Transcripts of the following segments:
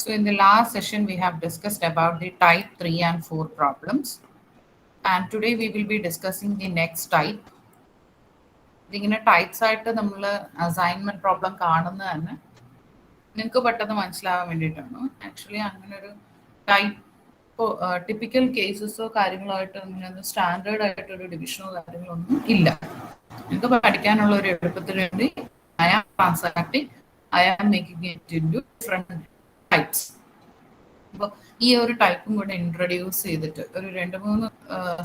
So in the last session, we have discussed about the type 3 and 4 problems. And today we will be discussing the next type. ഇതിങ്ങനെ types ആയിട്ട് നമ്മൾ assignment problem കാണുന്നത് തന്നെ നിങ്ങൾക്ക് പെട്ടെന്ന് മനസ്സിലാവാൻ വേണ്ടിയിട്ടാണ്. ആക്ച്വലി അങ്ങനെ ഒരു ടൈപ്പ് ടിപ്പിക്കൽ കേസസോ കാര്യങ്ങളോ ആയിട്ട് അങ്ങനെ സ്റ്റാൻഡേർഡ് ആയിട്ടൊരു ഡിവിഷനോ കാര്യങ്ങളോ ഒന്നും ഇല്ല. നിങ്ങൾക്ക് പഠിക്കാനുള്ള ഒരു എളുപ്പത്തിന് വേണ്ടി I am transacting, I am making it into different types. അപ്പോൾ ഈ ഒരു ടൈപ്പും കൂടെ ഇൻട്രൊഡ്യൂസ് ചെയ്തിട്ട് ഒരു 2-3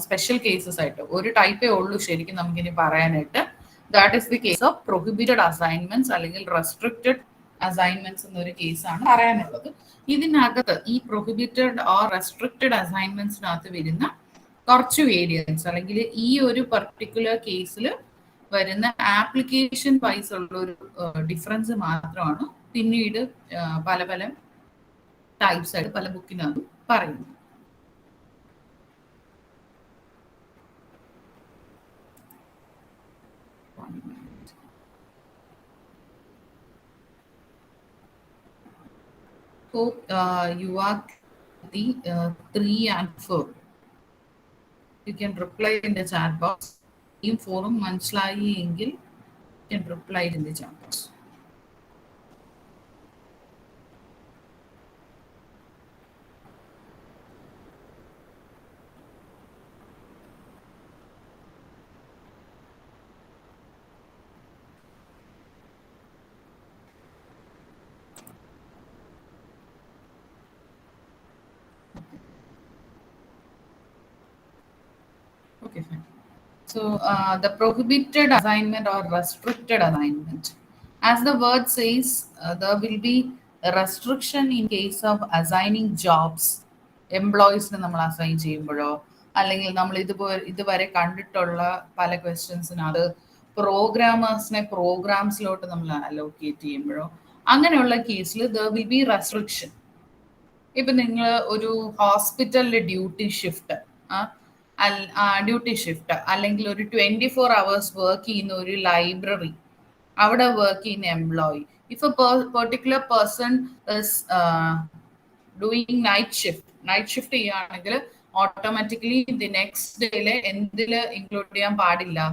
സ്പെഷ്യൽ കേസസ് ആയിട്ട് ഒരു ടൈപ്പേ ഉള്ളൂ ശരിക്കും നമുക്കിനി പറയാനായിട്ട്. That is the case of prohibited assignments അല്ലെങ്കിൽ റെസ്ട്രിക്റ്റഡ് അസൈൻമെന്റ്സ് എന്നൊരു കേസാണ് പറയാനുള്ളത്. ഇതിനകത്ത് ഈ പ്രൊഹിബിറ്റഡ് ഓർ റെസ്ട്രിക്റ്റഡ് അസൈൻമെന്റ്സിനകത്ത് വരുന്ന കുറച്ച് വേരിയൻസ് അല്ലെങ്കിൽ ഈ ഒരു പർട്ടിക്കുലർ കേസിൽ വരുന്ന ആപ്ലിക്കേഷൻ വൈസ് ഉള്ള ഒരു ഡിഫറൻസ് മാത്രമാണ് പിന്നീട് പല പല ടൈപ്സ് ആയിട്ട് പല ബുക്കിനകത്തും പറയുന്നു. Hope you are the 3 and 4. You can reply in the chat box. In forum മനസ്സിലായി എങ്കിൽ you can reply in the chat box. Okay, fine. So the prohibited assignment or restricted assignment, as the word says, there will be a restriction in case of assigning jobs. എംപ്ലോയീസിന് നമ്മൾ assign ചെയ്യുമ്പോഴോ അല്ലെങ്കിൽ നമ്മൾ ഇതുവരെ കണ്ടിട്ടുള്ള പല ക്വസ്റ്റ്യൻസിനത് പ്രോഗ്രാമേഴ്സിനെ പ്രോഗ്രാംസിലോട്ട് നമ്മൾ allocate ചെയ്യുമ്പോഴോ അങ്ങനെയുള്ള കേസിൽ ദർ വിൽ ബി റെസ്ട്രിക്ഷൻ. ഇപ്പം നിങ്ങൾ ഒരു ഹോസ്പിറ്റലിലെ ഡ്യൂട്ടി ഷിഫ്റ്റ് അല്ലെങ്കിൽ ഒരു 24 hours വർക്ക് ചെയ്യുന്ന ഒരു ലൈബ്രറി, അവിടെ വർക്ക് ചെയ്യുന്ന employee, if A particular person doing night shift ചെയ്യുകയാണെങ്കിൽ ഓട്ടോമാറ്റിക്കലി ദി നെക്സ്റ്റ് ഡേയില് എന്തില് ഇൻക്ലൂഡ് ചെയ്യാൻ പാടില്ല,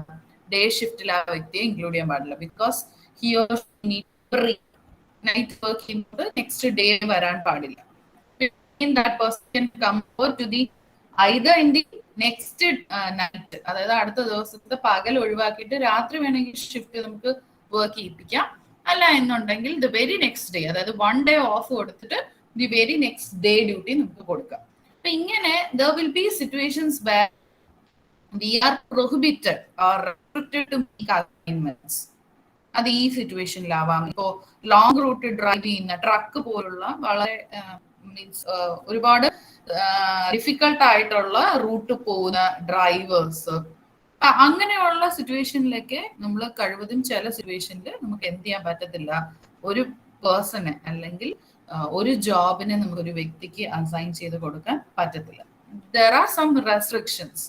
ഡേ ഷിഫ്റ്റിൽ ആ വ്യക്തിയെ ഇൻക്ലൂഡ് ചെയ്യാൻ പാടില്ല. Because he or night work ചെയ്യുന്നത് നെക്സ്റ്റ് ഡേ വരാൻ പാടില്ല. That person can come over to the either in the next night, അതായത് അടുത്ത ദിവസത്തെ പകൽ ഒഴിവാക്കിയിട്ട് രാത്രി വേണമെങ്കിൽ ഷിഫ്റ്റ് നമുക്ക് വർക്ക് ചെയ്യിപ്പിക്കാം. അല്ല എന്നുണ്ടെങ്കിൽ ദ വെരി നെക്സ്റ്റ് ഡേ, അതായത് 1 day ഓഫ് കൊടുത്തിട്ട് the very next day duty നമുക്ക് കൊടുക്കാം. അപ്പൊ ഇങ്ങനെ there will be situations where we are prohibited or restricted to make assignments. അത് ഈ സിറ്റുവേഷനിലാവാം. ഇപ്പോൾ ലോങ് റൂട്ട് ഡ്രൈവ് ചെയ്യുന്ന ട്രക്ക് പോലുള്ള വളരെ മീൻസ് ഒരുപാട് ഡിഫിക്കൽട്ട് ആയിട്ടുള്ള റൂട്ട് പോകുന്ന ഡ്രൈവേഴ്സ്, അങ്ങനെയുള്ള സിറ്റുവേഷനിലൊക്കെ നമ്മൾ കഴിവതും ചില സിറ്റുവേഷനിൽ നമുക്ക് എന്ത് ചെയ്യാൻ പറ്റത്തില്ല, ഒരു പേഴ്സണെ അല്ലെങ്കിൽ ഒരു ജോബിനെ നമുക്കൊരു വ്യക്തിക്ക് അസൈൻ ചെയ്ത് കൊടുക്കാൻ പറ്റത്തില്ല. There are some restrictions.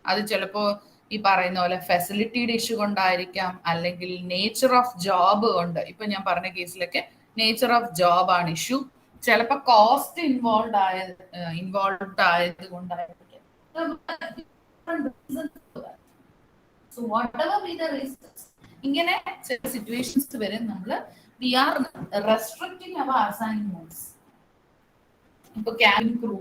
അത് ചിലപ്പോൾ ഈ പറയുന്ന പോലെ ഫെസിലിറ്റിയുടെ ഇഷ്യൂ കൊണ്ടായിരിക്കാം, അല്ലെങ്കിൽ നേച്ചർ ഓഫ് ജോബ് കൊണ്ട്. ഇപ്പൊ ഞാൻ പറഞ്ഞ കേസിലൊക്കെ നേച്ചർ ഓഫ് ജോബ് ആണ് ഇഷ്യൂ. ചിലപ്പോൾ കോസ്റ്റ് ഇൻവോൾവ് ആയത് കൊണ്ടായിരിക്കും. ഇങ്ങനെ ചില സിറ്റുവേഷൻസ് വരെ നമ്മൾ വി ആർ റെസ്ട്രിക്റ്റിംഗ് അവർ അസൈൻമെന്റ്സ്. ഇപ്പൊ ക്യാബിൻ ക്രൂ,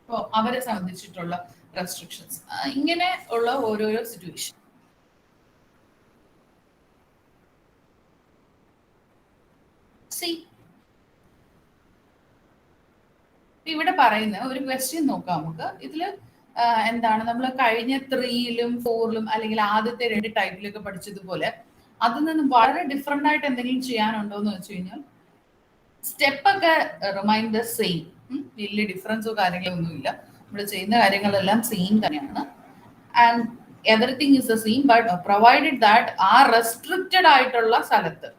ഇപ്പൊ അവരെ സംബന്ധിച്ചിട്ടുള്ള റെസ്ട്രിക്ഷൻസ്, ഇങ്ങനെ ഉള്ള ഓരോരോ സിറ്റുവേഷൻ. ഇവിടെ പറയുന്ന ഒരു ക്വസ്റ്റ്യൻ നോക്കാം നമുക്ക്. ഇതില് എന്താണ്, നമ്മൾ കഴിഞ്ഞ 3-ലും 4-ലും അല്ലെങ്കിൽ ആദ്യത്തെ 2 ടൈപ്പിലൊക്കെ പഠിച്ചതുപോലെ അതിൽ നിന്ന് വളരെ ഡിഫറെന്റ് ആയിട്ട് എന്തെങ്കിലും ചെയ്യാനുണ്ടോ എന്ന് വെച്ച് കഴിഞ്ഞാൽ സ്റ്റെപ്പ് ഒക്കെ റിമൈൻ ദ സെയിം. വലിയ ഡിഫറൻസോ കാര്യങ്ങളോ ഒന്നുമില്ല. നമ്മൾ ചെയ്യുന്ന കാര്യങ്ങളെല്ലാം സെയിം തന്നെയാണ്. And everything is the same, but provided that ആ റെസ്ട്രിക്റ്റഡ് ആയിട്ടുള്ള സ്ഥലത്ത്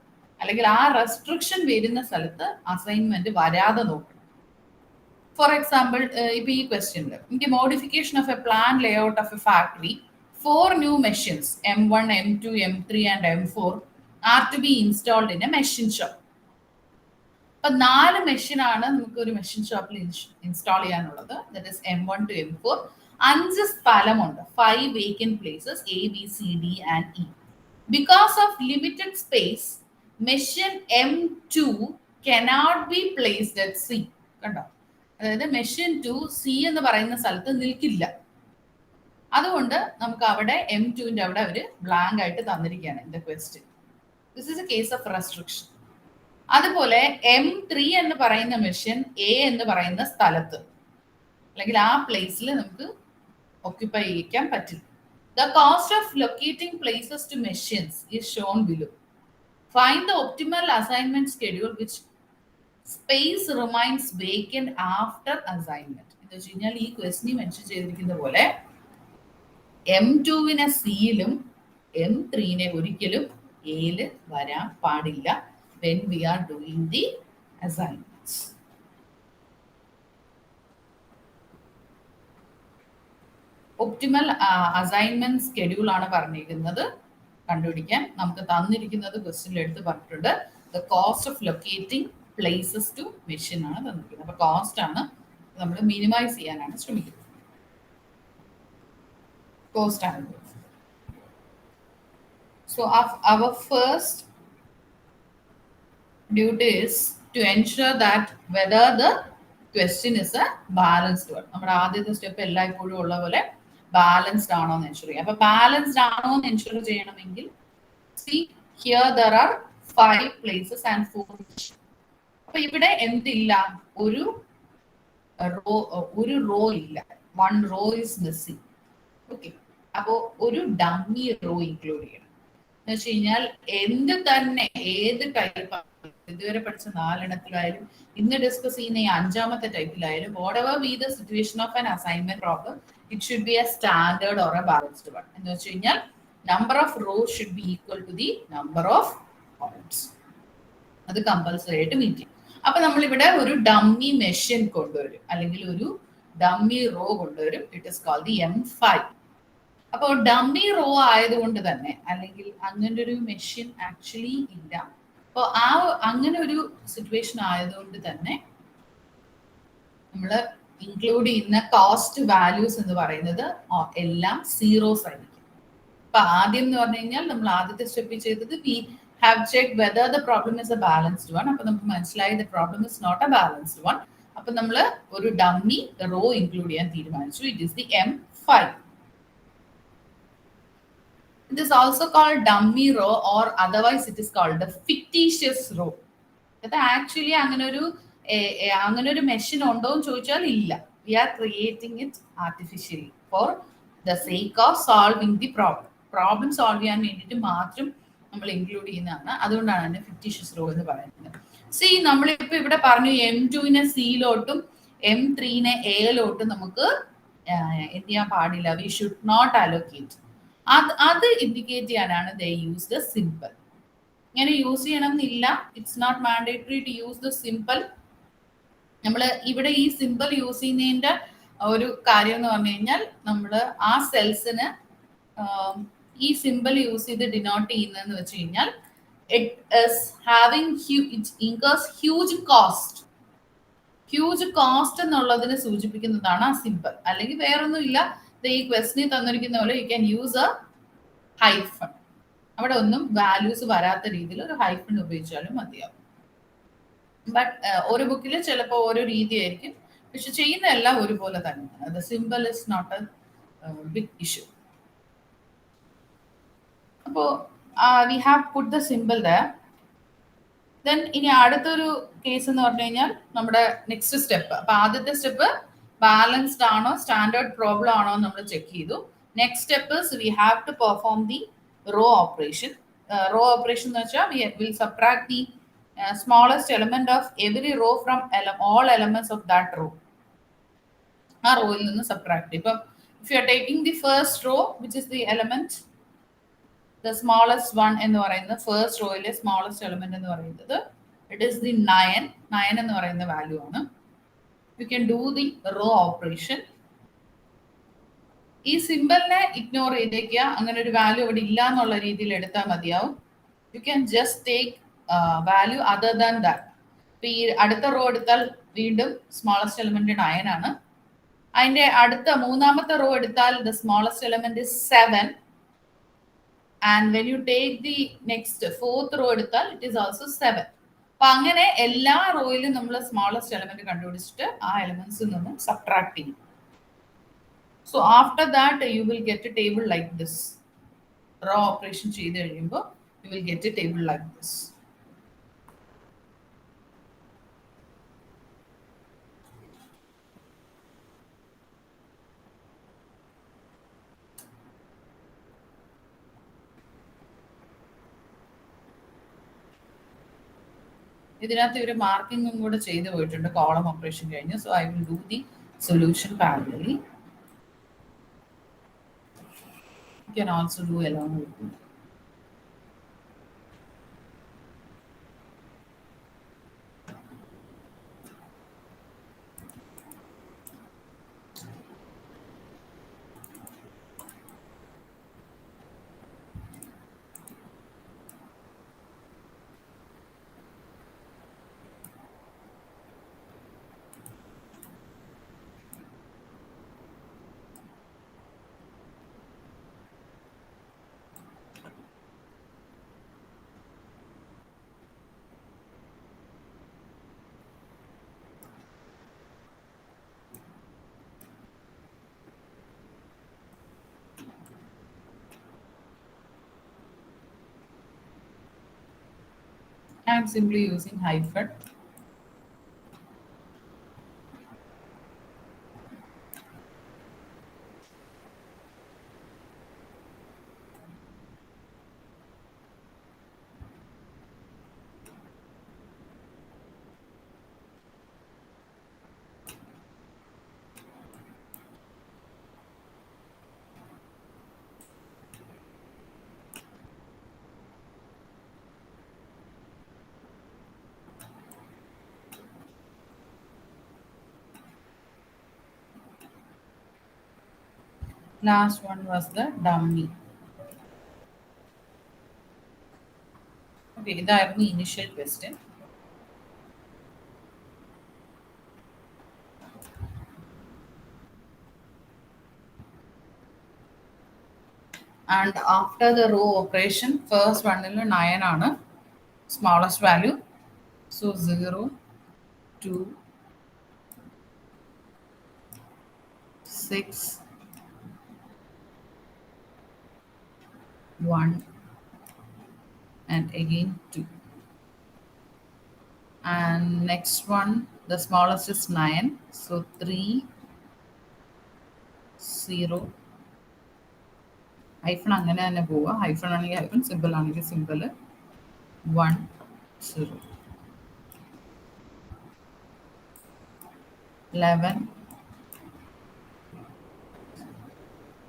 അല്ലെങ്കിൽ ആ റെസ്ട്രിക്ഷൻ വരുന്ന സ്ഥലത്ത് അസൈൻമെന്റ് വരാതെ നോക്കണം. ഫോർ എക്സാമ്പിൾ, ഇപ്പൊ ഈ ക്വസ്റ്റ്യനിൽ എനിക്ക് modification of A plan layout of A factory, 4 new machines M1, M2, M3 and M4 are to be installed in a machine shop. അപ്പൊ 4 മെഷീനാണ് നമുക്ക് ഒരു മെഷീൻ ഷോപ്പിൽ ഇൻസ്റ്റാൾ ചെയ്യാനുള്ളത്. That is M1 to M4. 5 സ്ഥലമുണ്ട്, 5 vacant places A, B, C, D and E. Because of limited space, machine M2 cannot be placed at C. കണ്ടോ, അതായത് machine 2 C എന്ന് പറയുന്ന സ്ഥലത്ത് നിൽക്കില്ല. അതുകൊണ്ട് നമുക്ക് അവിടെ M2ന്റെ അവിടെ അവര് ബ്ലാങ്ക് ആയിട്ട് തന്നിരിക്കുകയാണ് in the question. This is a case of restriction. അതുപോലെ M3 എന്ന് പറയുന്ന മെഷീൻ A എന്ന് പറയുന്ന സ്ഥലത്ത് അല്ലെങ്കിൽ ആ പ്ലേസിൽ നമുക്ക് ഓക്യുപ്പൈ ചെയ്യിക്കാൻ പറ്റില്ല. The cost of locating places to machines is shown below. Find the optimal assignment schedule which space remains vacant after assignment. എന്ന് വെച്ച് കഴിഞ്ഞാൽ ഈ ക്വസ്റ്റ്യൻ മെൻഷൻ ചെയ്തിരിക്കുന്ന പോലെ M2വിനെ സിയിലും M3നെ ഒരിക്കലും എയില് വരാൻ പാടില്ല when we are doing the assignments. Optimal assignment schedule ആണ് പറഞ്ഞിരിക്കുന്നത് കണ്ടുപിടിക്കാൻ. നമുക്ക് തന്നിരിക്കുന്നത് ക്വസ്റ്റ്യനിൽ എടുത്ത് പറഞ്ഞിട്ടുണ്ട്. The cost of locating places to machine ആണ് തന്നിരിക്കുന്നത്. അപ്പൊ കോസ്റ്റ് ആണ് നമ്മൾ മിനിമൈസ് ചെയ്യാനാണ് ശ്രമിക്കുന്നത്. കോസ്റ്റ് ആണ്. So our first duty is to ensure that whether the question is a balanced one. നമ്മുടെ ആദ്യത്തെ സ്റ്റെപ്പ് എല്ലായ്പ്പോഴും ഉള്ള പോലെ ബാലൻസ്ഡ് ആണോ എന്ന് എൻഷുർ ചെയ്യാം. അപ്പൊ ബാലൻസ്ഡ് ആണോ എന്ന് എൻഷുർ ചെയ്യണമെങ്കിൽ see here there are 5 places and 4. അപ്പൊ ഇവിടെ എന്തില്ല, ഒരു റോ ഇല്ല. 1 row is missing. ഓക്കെ, അപ്പോ ഒരു ഡമ്മി റോ ഇൻക്ലൂഡ് ചെയ്യണം. എന്ന് വെച്ച് കഴിഞ്ഞാൽ എന്ത് തന്നെ ഏത് ടൈപ്പ് ഇതുവരെ പഠിച്ച 4 എണ്ണത്തിലായാലും ഇന്ന് ഡിസ്കസ് ചെയ്യുന്ന ഈ 5ാമത്തെ ടൈപ്പിലായാലും whatever be the situation of an assignment problem, it should be a standard or a balanced one. എന്ന് വെച്ച് കഴിഞ്ഞാൽ number of rows should be equal to the number of columns. അത് കമ്പൽസറി ആയിട്ട് മീറ്റ് ചെയ്യും. അപ്പൊ നമ്മൾ ഇവിടെ ഒരു ഡമ്മി മെഷീൻ കൊണ്ടുവരും അല്ലെങ്കിൽ ഒരു ഡമ്മി റോ കൊണ്ടുവരും. It is called the M5. അപ്പോൾ ഡമ്മി റോ ആയതുകൊണ്ട് തന്നെ അല്ലെങ്കിൽ അങ്ങനെ ഒരു മെഷീൻ ആക്ച്വലി ഇല്ല. അപ്പോൾ അങ്ങനെ ഒരു സിറ്റുവേഷൻ ആയതുകൊണ്ട് തന്നെ നമ്മൾ ഇൻക്ലൂഡ് ചെയ്യുന്ന കോസ്റ്റ് വാല്യൂസ് എന്ന് പറയുന്നത് എല്ലാം സീറോസ് ആയിരിക്കും. അപ്പൊ ആദ്യം എന്ന് പറഞ്ഞു കഴിഞ്ഞാൽ നമ്മൾ ആദ്യത്തെ സ്റ്റെപ്പിൽ ചെയ്തത് we have check whether the problem is a balanced one. അപ്പൊ നമുക്ക് മനസ്സിലായി the problem is not a balanced one. അപ്പൊ നമ്മൾ ഒരു ഡമ്മി റോ ഇൻക്ലൂഡ് ചെയ്യാൻ തീരുമാനിച്ചു. It is the M5. It is also called dummy row or otherwise it is called the fictitious row. അത് actually അങ്ങനെ ഒരു മെഷീൻ ഉണ്ടോ എന്ന് ചോദിച്ചാൽ ഇല്ല. We are creating it artificially for the sake of solving the problem. Problem solve ചെയ്യാൻ വേണ്ടിയിട്ട് മാത്രം നമ്മൾ ഇൻക്ലൂഡ് ചെയ്യുന്നതാണ്. അതുകൊണ്ടാണ് അതിനെ ഫിക്റ്റീഷ്യസ് റോ എന്ന് പറയുന്നത്. സി നമ്മളിപ്പോ ഇവിടെ പറഞ്ഞു M2നെ സിയിലോട്ടും M3നെ എയിലോട്ടും നമുക്ക് എന്ത് ചെയ്യാൻ പാടില്ല. We should not allocate. അത് ഇൻഡിക്കേറ്റ് ചെയ്യാനാണ് ദേ യൂസ് ദ സിമ്പിൾ. ഇങ്ങനെ യൂസ് ചെയ്യണം എന്നില്ല. It's not mandatory to use the simple. നമ്മൾ ഇവിടെ ഈ സിമ്പിൾ യൂസ് ചെയ്യുന്നതിന്റെ ഒരു കാര്യം എന്ന് പറഞ്ഞു കഴിഞ്ഞാൽ നമ്മൾ ആ സെൽസിന് ഈ സിമ്പിൾ യൂസ് ചെയ്ത് ഡിനോട്ട് ചെയ്യുന്നതെന്ന് വെച്ച് കഴിഞ്ഞാൽ it is having it incurs huge cost. Huge cost എന്നുള്ളതിനെ സൂചിപ്പിക്കുന്നതാണ് ആ സിമ്പിൾ. അല്ലെങ്കിൽ വേറൊന്നും ഇല്ല. ഈ ക്വസ്റ്റ്യൻ തന്നിരിക്കുന്ന പോലെ you can use A hyphen. അവിടെ ഒന്നും വാല്യൂസ് വരാത്ത രീതിയിൽ ഒരു ഹൈഫൺ ഉപയോഗിച്ചാലും മതിയാവും. ബട്ട് ഓരോ ബുക്കിൽ ചിലപ്പോൾ ഓരോ രീതിയായിരിക്കും, പക്ഷെ ചെയ്യുന്നതെല്ലാം ഒരുപോലെ തന്നെയാണ്. The simple is not a big issue. അപ്പോൾ we have put the simple the. Then ഇനി അടുത്തൊരു കേസ് എന്ന് പറഞ്ഞു കഴിഞ്ഞാൽ നമ്മുടെ നെക്സ്റ്റ് സ്റ്റെപ്പ്. അപ്പൊ ആദ്യത്തെ സ്റ്റെപ്പ് ബാലൻസ്ഡ് ആണോ സ്റ്റാൻഡേർഡ് പ്രോബ്ലം ആണോ എന്ന് നമ്മൾ ചെക്ക് ചെയ്തു. Next step is we have to perform the row operation. Row operation എന്ന് വെച്ചാൽ we will subtract the smallest element of every row from all elements of that row. ആ റോയിൽ നിന്ന് സബ്ട്രാക്ട്. ഇപ്പം if you are taking the first row which is the element the smallest one എന്ന് പറയുന്നത് first റോയിലെ smallest element എന്ന് പറയുന്നത് it is the 9 എന്ന് പറയുന്ന വാല്യൂ ആണ്. You can do the row operation. ഈ സിമ്പിളിനെ ഇഗ്നോർ ചെയ്തേക്കുക. അങ്ങനെ ഒരു വാല്യൂ അവിടെ ഇല്ല എന്നുള്ള രീതിയിൽ എടുത്താൽ മതിയാവും. You can just take value other than that. അടുത്ത റോ എടുത്താൽ വീണ്ടും സ്മോളസ്റ്റ് എലിമെന്റ് 9 ആണ്. അതിന്റെ അടുത്ത മൂന്നാമത്തെ റോ എടുത്താൽ the smallest element is 7. And when you take the next fourth raw എടുത്താൽ ഇറ്റ് ഈസ് ഓൾസോ 7. അപ്പൊ അങ്ങനെ എല്ലാ റോയിലും നമ്മൾ സ്മോളസ്റ്റ് എലിമെന്റ് കണ്ടുപിടിച്ചിട്ട് ആ എലിമെന്റ്സിൽ നിന്നും സബ്ട്രാക്ട് ചെയ്യും. So after that you will get a table like this. Raw operation ചെയ്ത് കഴിയുമ്പോൾ you will get a table like this. ഇതിനകത്ത് ഇവർ മാർക്കിങ്ങും കൂടെ ചെയ്തു പോയിട്ടുണ്ട് കോളം ഓപ്പറേഷൻ കഴിഞ്ഞ്. So I will do the solution parallelly. You can also do along with me. I am simply using hyphen. Last one was the dummy. Okay, ഇതായിരുന്നു initial question. And after the row operation, first one is 9 ആണ് smallest value. So 0, 2, 6, 1, and again 2. And next one, the smallest is 9. So 3, 0. Hyphen അങ്ങനെ തന്നെ പോവുക. Hyphen ആണെങ്കിൽ hyphen, simple ആണെങ്കിൽ simple. 1, 0. 11.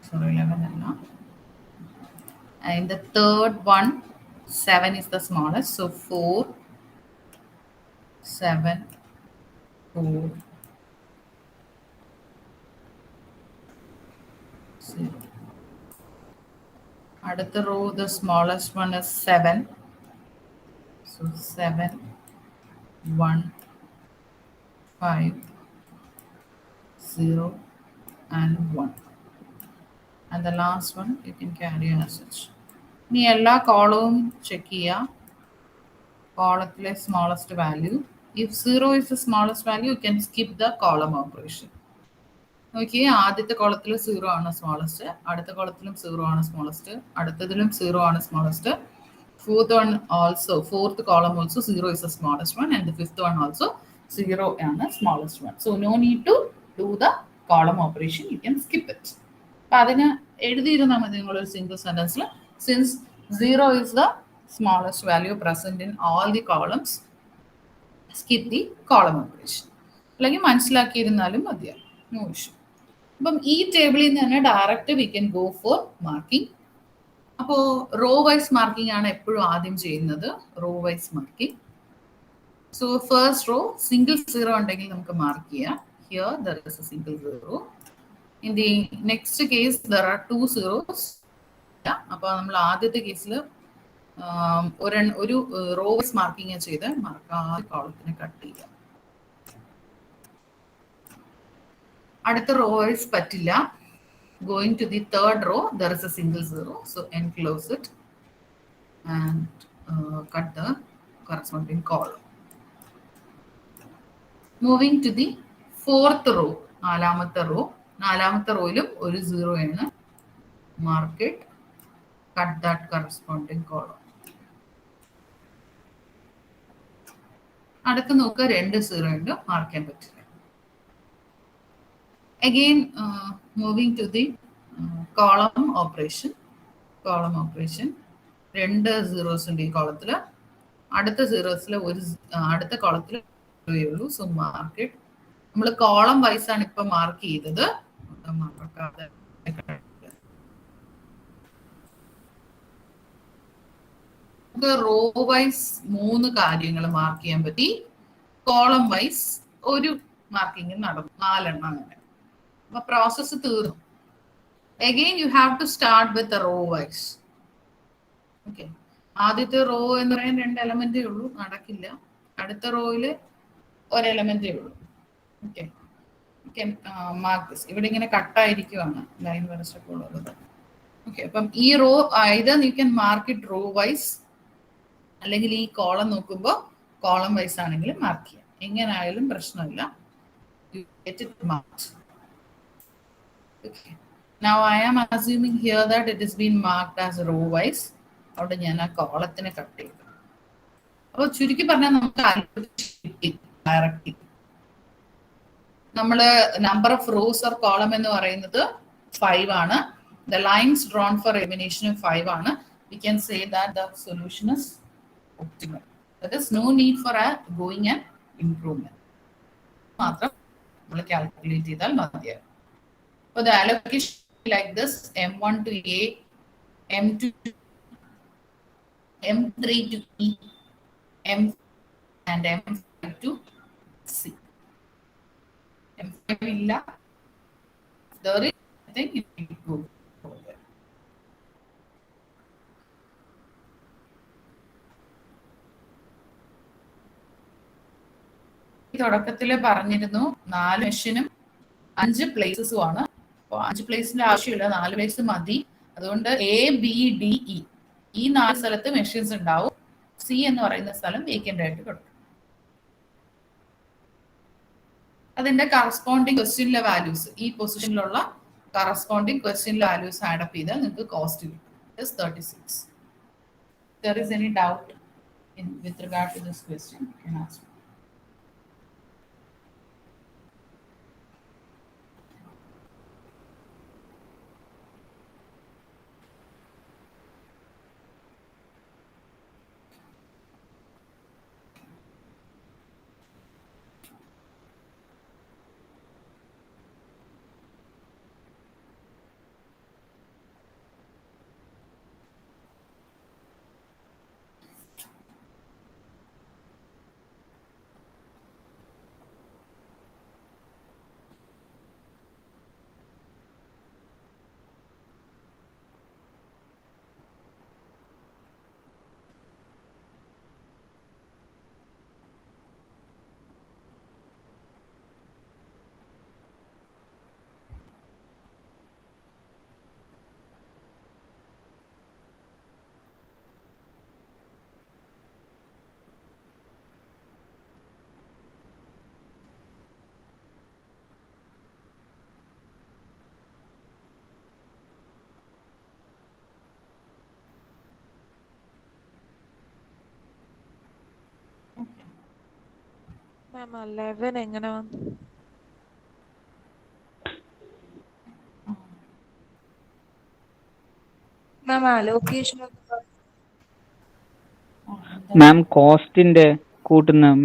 Sorry, 11 അല്ല. And the third one, 7 is the smallest. So 4, 7, 4, 0. അടുത്ത row, the smallest one is 7. So 7, 1, 5, 0, and 1. And the last one you can carry as such. ഇനി എല്ലാ കോളവും ചെക്ക് ചെയ്യുക. കോളത്തിലെ smallest value. If 0 is the smallest value, you can skip the column operation. നോക്കിയേ, ആദ്യത്തെ കോളത്തിൽ 0 ആണ് സ്മോളസ്റ്റ്, അടുത്ത കോളത്തിലും 0 ആണ് സ്മോളസ്റ്റ്, അടുത്തതിലും 0 ആണ് smallest. Fourth column also 0 is the smallest one, and the fifth one also 0 ആണ് smallest one. So no need to do the column operation, you can skip it. അപ്പം അതിന് എഴുതിയിരുന്നാൽ മതി നിങ്ങളൊരു സിംഗിൾ സെൻറ്റൻസിൽ. Since 0 is the smallest value present in all the columns, skip the column operation. അല്ലെങ്കിൽ മനസ്സിലാക്കിയിരുന്നാലും മതിയാവും, no issue. അപ്പം ഈ ടേബിളിൽ നിന്ന് തന്നെ direct V can go for marking. അപ്പോൾ റോ വൈസ് മാർക്കിംഗ് ആണ് എപ്പോഴും ആദ്യം ചെയ്യുന്നത്, raw wise marking. So first row single 0 ഉണ്ടെങ്കിൽ നമുക്ക് മാർക്ക് ചെയ്യാം. Here there is A single 0. In the next case there are 2 zeros. അപ്പോൾ നമ്മൾ ആദ്യത്തെ കേസിൽ ഒരു റോസ് മാർക്കിങ് ചെയ്ത് മാർക്കാതെ കോളത്തിനെ കട്ട് ചെയ്യാം. അടുത്ത റോ വൈസ് പറ്റില്ല. Going to the third row, there is a single zero, so enclose it and cut the corresponding column. Moving to the fourth row, നാലാമത്തെ റോയിലും ഒരു സീറോ ആണ്. Mark it, cut that corresponding column. അടുത്ത് നോക്കുക, രണ്ട് zero ഉണ്ട്, mark ചെയ്യാൻ പറ്റില്ല. Again, moving to the column operation. രണ്ട് സീറോസ് ഉണ്ട് ഈ കോളത്തിൽ. അടുത്ത സീറോസിൽ അടുത്ത കോളത്തിൽ ഉള്ളൂ. So mark it. നമ്മൾ കോളം വൈസ് ആണ് ഇപ്പൊ മാർക്ക് ചെയ്തത്. റോ വൈസ് 3 കാര്യങ്ങൾ മാർക്ക് ചെയ്യാൻ പറ്റി. കോളം വൈസ് ഒരു മാർക്കിങ് നടന്നു, 4 എണ്ണം അങ്ങനെ. അപ്പൊ പ്രോസസ്സ് തീർന്നു. Again, you have to start with the row wise. Okay. ആദ്യത്തെ റോ എന്ന് പറയാൻ 2 എലമെന്റേ ഉള്ളൂ, നടക്കില്ല. അടുത്ത റോയില് ഒരു എലമെന്റേ ഉള്ളൂ. Okay, mark this. ഇവിടെ ഇങ്ങനെ കട്ടായിരിക്കുവാണ് ലൈൻ വരച്ചൊക്കെ ഉള്ളത്. ഓക്കെ, അപ്പം ഈ raw either you can mark it row wise, അല്ലെങ്കിൽ ഈ കോളം നോക്കുമ്പോൾ കോളം വൈസ് ആണെങ്കിലും മാർക്ക് ചെയ്യാം. എങ്ങനെ ആയാലും പ്രശ്നമില്ല. You get it marked. Okay. Now I am assuming here that it has been marked as row wise. അവിടെ ഞാൻ ആ കോളത്തിനെ കട്ട് ചെയ്തു. അപ്പോൾ ചുരുക്കി പറഞ്ഞാൽ നമുക്ക് ഡയറക്റ്റ് നമ്മള് number of rows or column എന്ന് പറയുന്നത് 5 ആണ്. The lines drawn for elimination 5 ആണ്. We can say that the solution is optimal. There is no need for a going and improvement. മാത്രം നമ്മൾ കാൽക്കുലേറ്റ് ചെയ്താൽ മതിയാകും. For the allocation like this, M1 to A, M2 to M3 to E, M and M5 to C. M5 illa. There is nothing you need to go there. തുടക്കത്തിൽ പറഞ്ഞിരുന്നു 4 മെഷീനും 5 പ്ലേസസും ആണ്. അപ്പോൾ 5 പ്ലേസിന്റെ ആവശ്യമില്ല, 4 പ്ലേസ് മതി. അതുകൊണ്ട് ABDE ഈ 4 സ്ഥലത്ത് മെഷീൻസ് ഉണ്ടാവും. C എന്ന് പറയുന്ന സ്ഥലം വേക്കൻ്റ് ആയിട്ട് കൊടുക്കും. അതിന്റെ കറസ്പോണ്ടിങ് ക്വസ്റ്റ്യനിലെ വാല്യൂസ്, ഈ പൊസിഷനിലുള്ള കറസ്പോണ്ടിങ് ക്വസ്റ്റ്യനിലെ വാല്യൂസ് ആഡപ്പ് ചെയ്താൽ നിങ്ങൾക്ക് കോസ്റ്റ് കിട്ടും. 36. There is any doubt with regard to this question, you can ask me. മാം 11 എങ്ങനെ വന്നു? മാം അലോക്കേഷൻ മാം കോസ്റ്റിന്റെ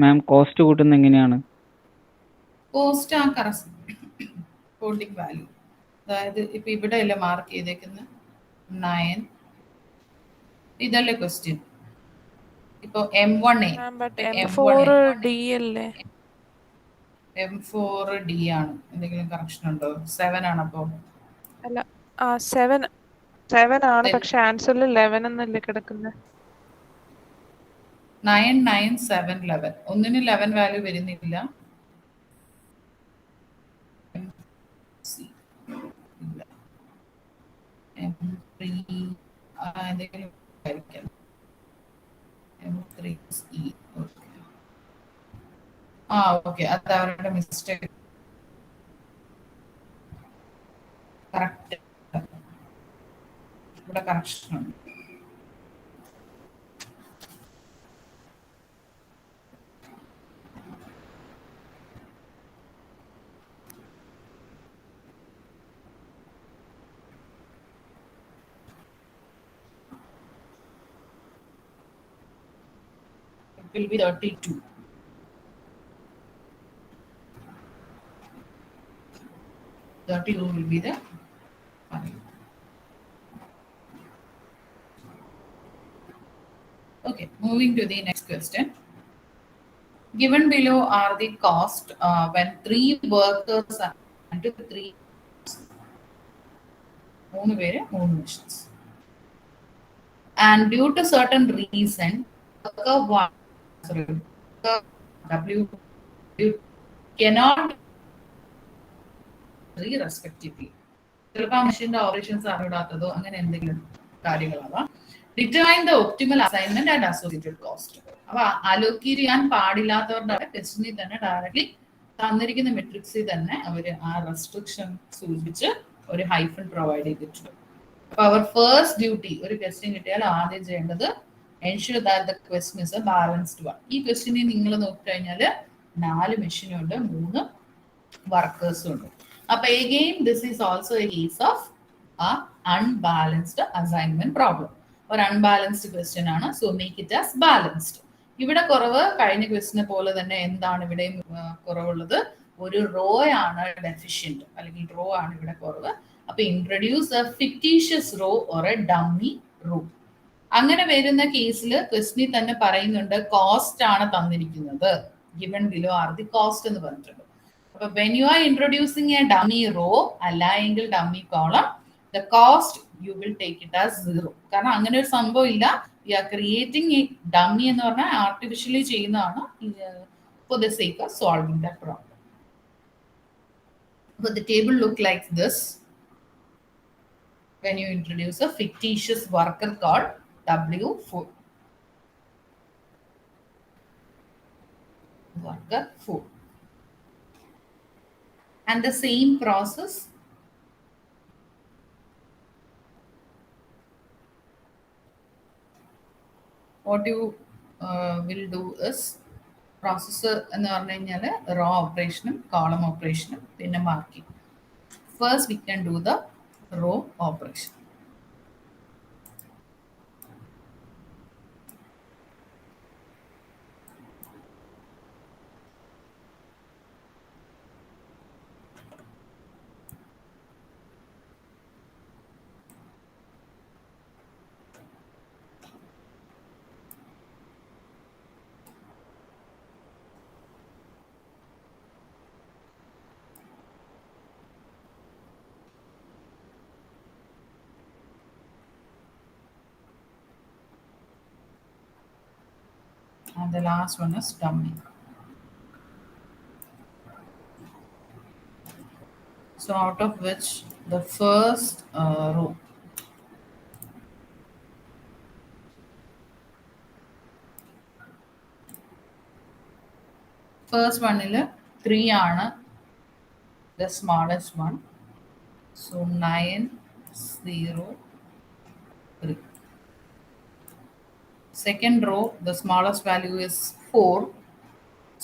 മാം കോസ്റ്റ് കൂട്ടുന്ന എങ്ങനെയാണ്? കോസ്റ്റ് ആ കറസ്പോണ്ടിങ് വാല്യൂ, അതായത് ഇപ്പൊ ഇവിടെ അല്ലേ മാർക്ക് ചെയ്തേക്കുന്ന 9, ഇതല്ലേ ക്വസ്റ്റ്യൻ. ഇപ്പൊ M1A M4D അല്ലേ? M4D ആണ്. എന്തെങ്കിലും കറക്ഷൻ ഉണ്ടോ? 7 ആണ്. അപ്പൊ അല്ല, 7 ആണ്, പക്ഷെ ആൻസറിൽ 11 എന്നല്ലേ കിടക്കുന്നത്? 9, 9, 7, 11. ഒന്നിന് 11 വാല്യൂ വരുന്നില്ല. ഇല്ല. M3 എന്തെങ്കിലും ആയിരിക്കാം. M3E. ഓക്കെ, അത് അവരുടെ മിസ്റ്റേക്ക്. കറക്റ്റ്, ഇവിടെ കറക്ഷൻ ഉണ്ട്. Will be 32. Will be the fine. Okay, moving to the next question. Given below are the cost when 3 workers are into 3 machines. And due to certain reason, worker 1, W cannot 3 respectively. ചിലപ്പോൾ ആ മെഷീന്റെ operations അറിയാത്തതോ അങ്ങനെ എന്തെങ്കിലും കാര്യങ്ങളാവാം. Determine the optimal assignment and associated cost. അപ്പൊ allocate ചെയ്യാൻ പാടില്ലാത്തവരുടെ ക്വസ്റ്റിനിൽ തന്നെ ഡയറക്ട്ലി തന്നിരിക്കുന്ന മെട്രിക്സിൽ തന്നെ അവർ ആ റെസ്ട്രിക്ഷൻ സൂചിപ്പിച്ച് ഒരു ഹൈഫൺ പ്രൊവൈഡ് ചെയ്തിട്ടുണ്ട്. അപ്പൊ അവർ ഫസ്റ്റ് ഡ്യൂട്ടി ഒരു ക്വസ്റ്റ്യൻ കിട്ടിയാൽ ആദ്യം ചെയ്യേണ്ടത് ensure that the question is a balanced one. ഈ ക്വസ്റ്റ്യനിൽ നിങ്ങൾ നോക്കിക്കഴിഞ്ഞാൽ 4 മെഷീനും ഉണ്ട്, 3 വർക്കേഴ്സും ഉണ്ട്. അപ്പൊ again this is also a case of a unbalanced assignment problem. ഒരു അൺബാലൻസ്ഡ് ക്വസ്റ്റ്യൻ ആണ്. So make it as balanced. ഇവിടെ കുറവ് കഴിഞ്ഞ ക്വസ്റ്റിനെ പോലെ തന്നെ എന്താണ് ഇവിടെയും കുറവുള്ളത്? ഒരു റോ ആണ് ഡെഫിഷ്യന്റ്, അല്ലെങ്കിൽ റോ ആണ് ഇവിടെ കുറവ്. അപ്പൊ introduce a fictitious row or a dummy row. അങ്ങനെ വരുന്ന കേസിൽ ക്വസ്റ്റിനിൽ തന്നെ പറയുന്നുണ്ട് കോസ്റ്റ് ആണ് തന്നിരിക്കുന്നത്. Given below are the cost എന്ന് പറഞ്ഞിട്ടുണ്ട്. അപ്പൊ when you are introducing a dummy row അല്ലെങ്കിൽ dummy column, the cost you will take it as 0. കാരണം അങ്ങനെ ഒരു സംഭവം ഇല്ല. We are creating a dummy എന്ന് പറഞ്ഞാൽ ആർട്ടിഫിഷ്യലി ചെയ്യുന്നതാണ് for the sake of solving that problem. So the table look like this when you introduce a fictitious worker called W4. Worker 4. And the same process what you will do is processor എന്ന് പറഞ്ഞു കഴിഞ്ഞാൽ raw ഓപ്പറേഷനും column ഓപ്പറേഷനും പിന്നെ marking. First we can do the row operation. And the last one is dummy. So out of which the first row first one is 3 ആണ് the smallest one. So 9, 0, 3. Second row, the smallest value is 4.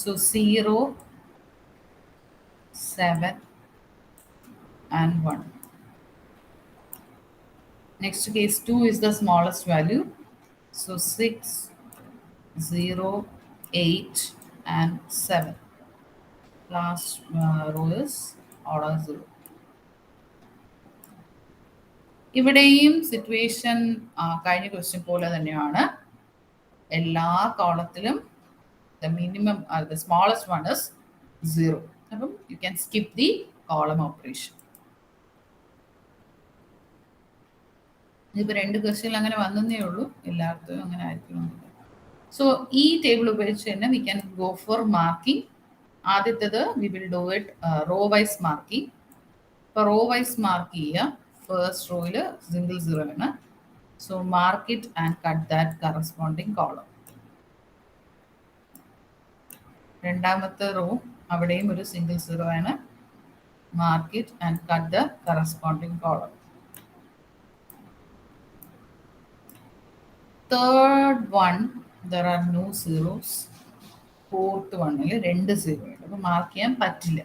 So 0, 7, and 1. Next case 2 is the smallest value. So 6, 0, 8, and 7. Last row is order 0. ഇവിടെയും situation കഴിഞ്ഞ question പോലെ തന്നെയാണ്. എല്ലാ കോളത്തിലും the minimum the smallest one is 0. അപ്പം you can skip the column operation. ഇതിപ്പോൾ 2 ക്വസ്റ്റ്യനിൽ അങ്ങനെ വന്നേ ഉള്ളൂ, എല്ലായിടത്തും അങ്ങനെ ആയിരിക്കും. സോ ഈ ടേബിൾ ഉപയോഗിച്ച് തന്നെ we can go for marking. ആദ്യത്തേത് we will do it row wise marking. ഇപ്പോൾ റോ വൈസ് മാർക്ക് ചെയ്യുക. ഫസ്റ്റ് റോയിൽ സിംഗിൾ സീറോ ആണ്. So mark it and cut that corresponding column. രണ്ടാമത്തെ റോ അവിടെയും ഒരു സിംഗിൾ സീറോ ആണ്. Mark it and cut the corresponding column. Third one, there are no zeros. Fourth one, രണ്ട് zero ഉണ്ട്. അപ്പോൾ മാർക്ക് ചെയ്യാൻ പറ്റില്ല.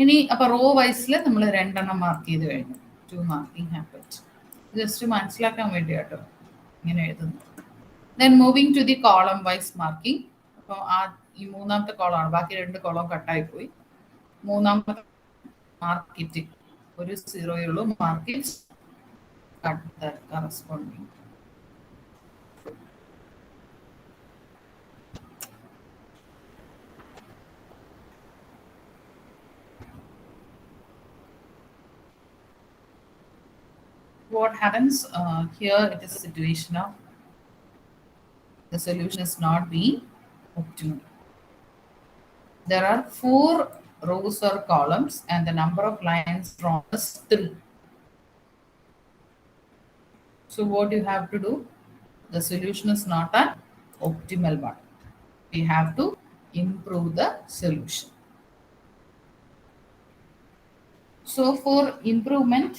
ഇനി അപ്പോൾ റോ വൈസിൽ നമ്മൾ രണ്ടെണ്ണം മാർക്ക് ചെയ്ത് കഴിഞ്ഞു. 2 മാർക്കിംഗ് ഹാപ്പൻഡ്. ജസ്റ്റ് മനസ്സിലാക്കാൻ വേണ്ടി കേട്ടോ ഇങ്ങനെ എഴുതുന്നു. Then moving to the column wise marking. അപ്പോൾ ഈ മൂന്നാമത്തെ കോളമാണ്. ബാക്കി 2 കോളം കട്ടായി പോയി. മൂന്നാമത്തെ മാർക്കറ്റ് ഒരു സീറോയേ ഉള്ളൂ. Market cut that corresponding. What happens here? It is a situation of the solution is not being optimal. There are 4 rows or columns and the number of lines drawn is 3. So what you have to do? The solution is not an optimal one. We have to improve the solution. So for improvement,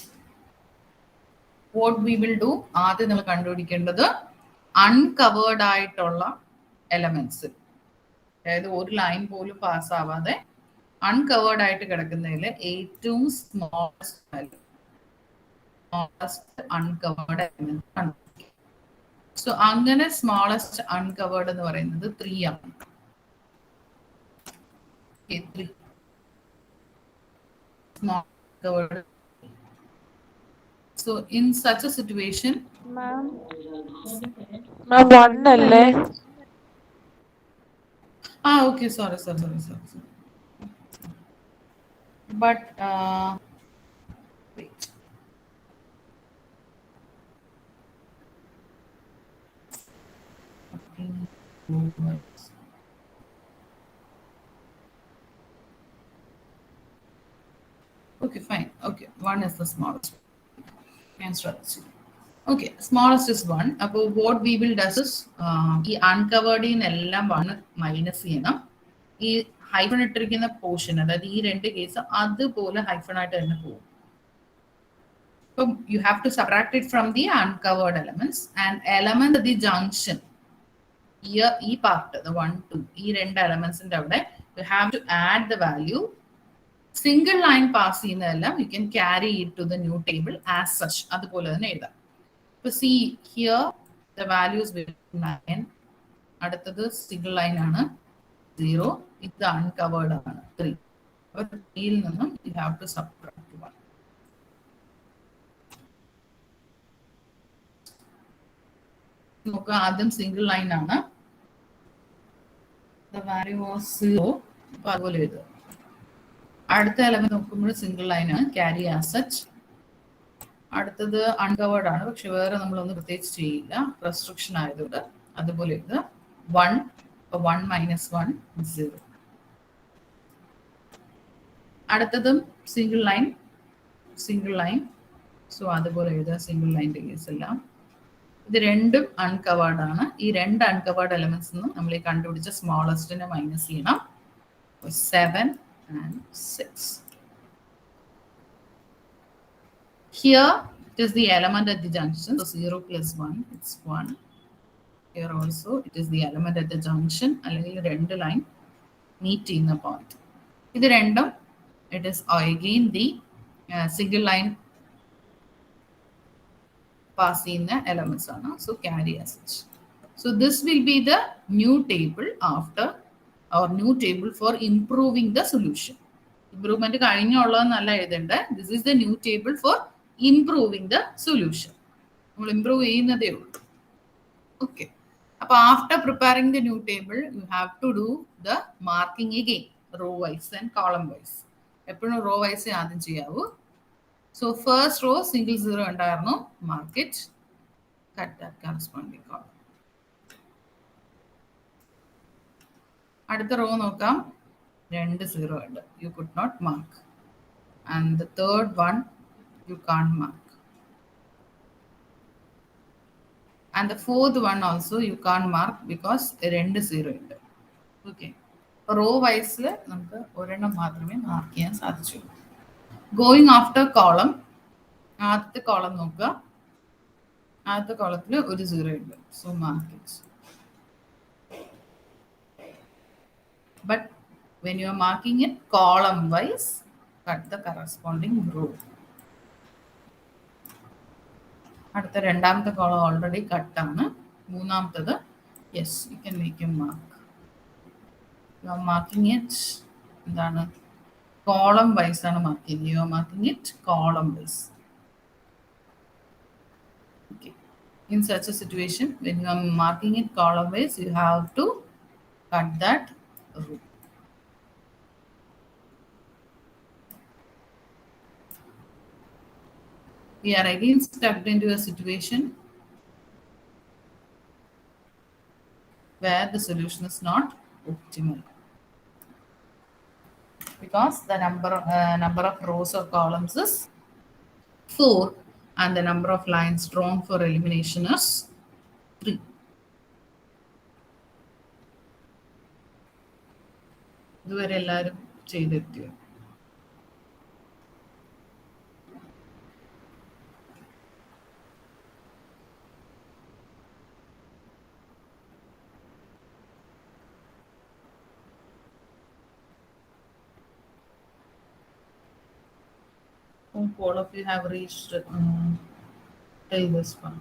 what we will do? ആദ്യം നമ്മൾ കണ്ടുപിടിക്കേണ്ടത് uncovered ആയിട്ടുള്ള elements, അതായത് ഒരു line പോലും pass ആവാതെ uncovered ആയിട്ട് കിടക്കുന്നതിൽ ഏറ്റവും സ്മോളസ്റ്റ് അൺകവേർഡ് എലമെന്റ് ആണ്. സോ അങ്ങനെ സ്മോളസ്റ്റ് അൺകവേർഡ് എന്ന് പറയുന്നത് 3 ആണ്. 3 small covered. So in such a situation, ma'am 1 അല്ലേ? Okay, sorry. But wait. Okay, fine. Okay, 1 is the smallest. Okay, smallest is 1. Appo what we will do is ee uncovered in ellam 1 minus ചെയ്യണം. ഈ hyphen ഇട്ടിരിക്കുന്ന portion, അതായത് ഈ 2 case അതുപോലെ hyphen ആയിട്ട് തന്നെ പോകും. അപ്പം you have to subtract it from the uncovered elements and element the junction. ഈ പാർട്ട് 1, 2 ഈ 2 എലമെന്റ്സിന്റെ അവിടെ you have to add the value. Single line pass ചെയ്യുന്നതെല്ലാം you can carry it to the new table as such. അതുപോലെ തന്നെ എഴുതാം. ഇപ്പൊ C here the values 9. അടുത്തത് സിംഗിൾ ലൈൻ ആണ് 0. ഇത് അൺകവേർഡ് ആണ് 3. അപ്പോൾ 3യിൽ നിന്നും യു ഹാവ് ടു സബ്ട്രാക്ട് 1. നോക്കുക, ആദ്യം സിംഗിൾ ലൈൻ ആണ്. The value was 0. അപ്പൊ അതുപോലെ എഴുതുക. അടുത്ത എലമെന്റ് നോക്കുമ്പോൾ സിംഗിൾ ലൈൻ ആണ്, ക്യാരി ആസ് സച്ച്. അടുത്തത് അൺകവേർഡ് ആണ്, പക്ഷെ വേറെ നമ്മളൊന്നും പ്രത്യേകിച്ച് ചെയ്യില്ല, റെസ്ട്രിക്ഷൻ ആയതുകൊണ്ട്. അതുപോലെ എഴുതുക 1. 1 minus 1 0. അടുത്തതും സിംഗിൾ ലൈൻ. സോ അതുപോലെ എഴുതുക സിംഗിൾ ലൈൻ്റെ കേസ് എല്ലാം. ഇത് രണ്ടും അൺകവേർഡ് ആണ്. ഈ 2 അൺകവേർഡ് എലമെന്റ്സ് നിന്ന് നമ്മൾ ഈ കണ്ടുപിടിച്ച സ്മോളസ്റ്റിനെ മൈനസ് ചെയ്യണം. 7 and 6. Here it is the element at the junction. So 0 plus 1, it's 1. Here also it is the element at the junction. അല്ലെങ്കിൽ 2 ലൈൻ മീറ്റ് ചെയ്യുന്ന പോയിന്റ്. ഇത് രണ്ടും it is again the single line pass ചെയ്യുന്ന elements ആണ്. So carry as such. So this will be the new table after or new table for improving the solution. Improvement കഴിഞ്ഞുള്ളതെന്നല്ല എഴുതേണ്ടത്. This is the new table for improving the solution. നമ്മൾ improve ചെയ്യുന്നതേ ഉള്ളൂ. Okay. അപ്പോൾ after preparing the new table, you have to do the marking again, row wise and column wise. എപ്പോഴും row wise ആദ്യം ചെയ്യാവൂ. So first row single 0 ഉണ്ടായിരുന്നു, mark it, cut that corresponding column. അടുത്ത row നോക്കാം, 2 0 ഉണ്ട്, you could not mark. And the third one you can mark. And the fourth one also you can't mark because 2 0 ഉണ്ട്. Okay, raw വൈസിൽ നമുക്ക് ഒരെണ്ണം മാത്രമേ mark ചെയ്യാൻ സാധിച്ചുള്ളൂ. Going after column, ആദ്യത്തെ column നോക്കുക, ആദ്യത്തെ കോളത്തിൽ ഒരു 0 ഉണ്ട്, so mark it. But when you are marking it column wise, cut the corresponding row. അടുത്ത രണ്ടാമത്തെ കോളം ഓൾറെഡി കട്ടാണ്. മൂന്നാമത്തത് yes, you can make a mark. You are marking it എന്താണ്, കോളം വൈസ് ആണ് മാർക്ക് ചെയ്യുന്നത്. You are marking it column wise. Okay. In such a situation, when you are marking it column wise, you have to cut that row. We are again stuck into a situation where the solution is not optimal because the number of rows or columns is 4 and the number of lines drawn for elimination is 3. ഇതുവരെ എല്ലാവരും ചെയ്തെത്തിയോ? Hope all of you have reached till this one.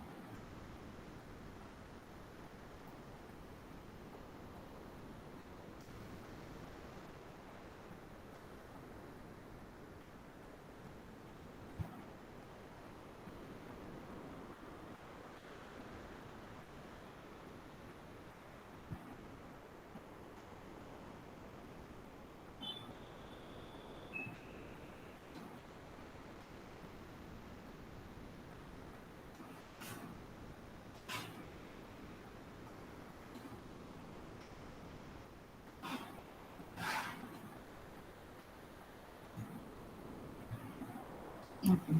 Okay.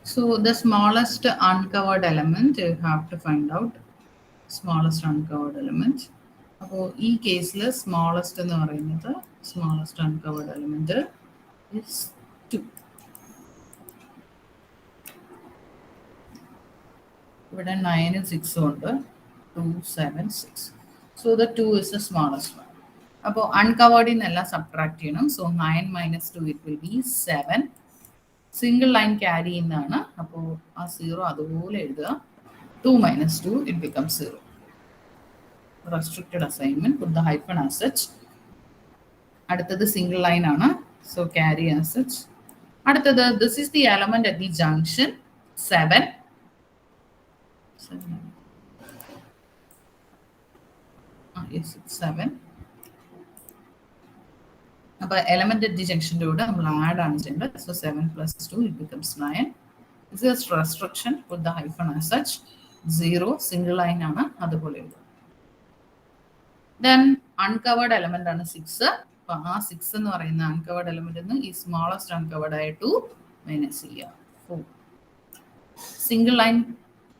So the smallest uncovered element you have to find out. Smallest uncovered element. അപ്പോൾ ഈ കേസിൽ smallest എന്ന് പറയുന്നത് smallest uncovered element is 2. ഇവിടെ 9 6 ഉണ്ട്, 2 7 6. So the 2 is the smallest one. അപ്പോൾ അൺകവേർഡിൽ നിന്നെല്ലാം subtract ചെയ്യണം. So 9 - 2 it will be 7. Single line carry ചെയ്യുന്നതാണ്. അപ്പോൾ ആ 0 അതുപോലെ എഴുതുക. 2 - 2 it become 0. Restricted assignment, put the hyphen as such. അടുത്തത് സിംഗിൾ ലൈൻ ആണ്, സോ ക്യാരി as such. അടുത്തത് this is the element at the junction 7. Yes, it's 7. അപ്പോൾ element at the ജംഗ്ഷൻ്റെ കൂടെ നമ്മൾ ആഡ് ആണ് ചെയ്യേണ്ടത്. So 7 + 2 it becomes 9. This is restriction, put the hyphen as such. 0 single line ആണ്, അതുപോലെ എഴുതുക. ദെൻ അൺകവേർഡ് എലമെന്റ് ആണ് 6. അപ്പൊ ആ 6 എന്ന് പറയുന്ന അൺകവേർഡ് എലമെന്റ് ഈ സ്മോളസ്റ്റ് അൺകവേർഡ് ആയ 2 മൈനസ് ചെയ്യുക. 4. സിംഗിൾ ലൈൻ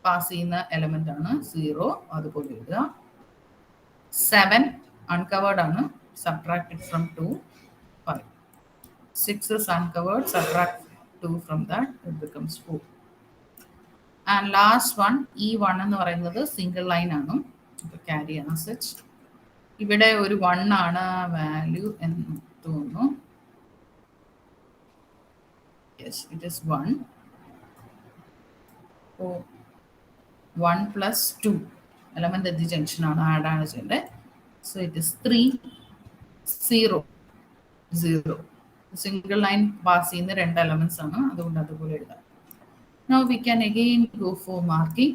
പാസ് ചെയ്യുന്ന എലമെന്റ് ആണ് 0, അതുപോലെ എഴുതുക. 7 അൺകവേർഡ് ആണ്, subtracted from 2, 5. 6 is uncovered, subtract 2 from that, it becomes 4. And last one, ഈ 1 എന്ന് പറയുന്നത് സിംഗിൾ ലൈൻ ആണ്, ക്യാരി ആണ് സച്ച്. ഇവിടെ ഒരു 1 ആണ് വാല്യൂ എന്ന് തോന്നുന്നു. Yes, it is 1. ഓ 1 + 2 എലമെന്റ് അറ്റ് ദി ജംഗ്ഷൻ ആണ്, ആഡ് ആണ് ചെയ്യേണ്ടത്. So it is 3 0 0. Single line pass ചെയ്യുന്ന 2 എലമെന്റ്സ് ആണ്, അതുകൊണ്ട് അതുപോലെ എഴുതാം. Now we can again go for marking.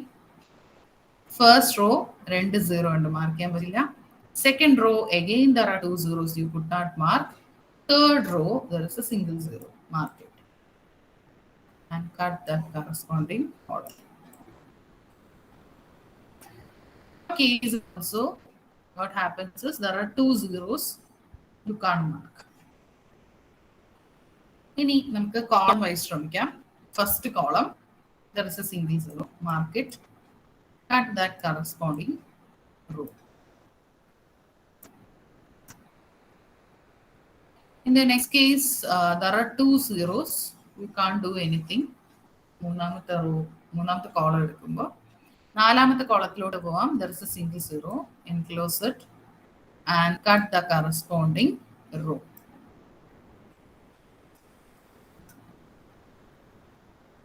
First row 2 0 ഉണ്ട്, മാർക്ക് ചെയ്യാൻ പറ്റില്ല. Second row again there are 2 zeros, you could not mark. Third row there is a single 0, mark it and cut the corresponding order. case also, what happens is there are 2 zeros, you can't mark. ഇനി നമുക്ക് column vice ശ്രമിക്കാം. First column there is a single zero, mark it at that corresponding row. In the next case, there are 2 zeros, you can't do anything. മൂന്നാമത്തെ raw, മൂന്നാമത്തെ column എടുക്കുമ്പോൾ നാലാമത്തെ കോളത്തിലോട്ട് പോവാം. there is a single zero, enclose it and cut the corresponding row.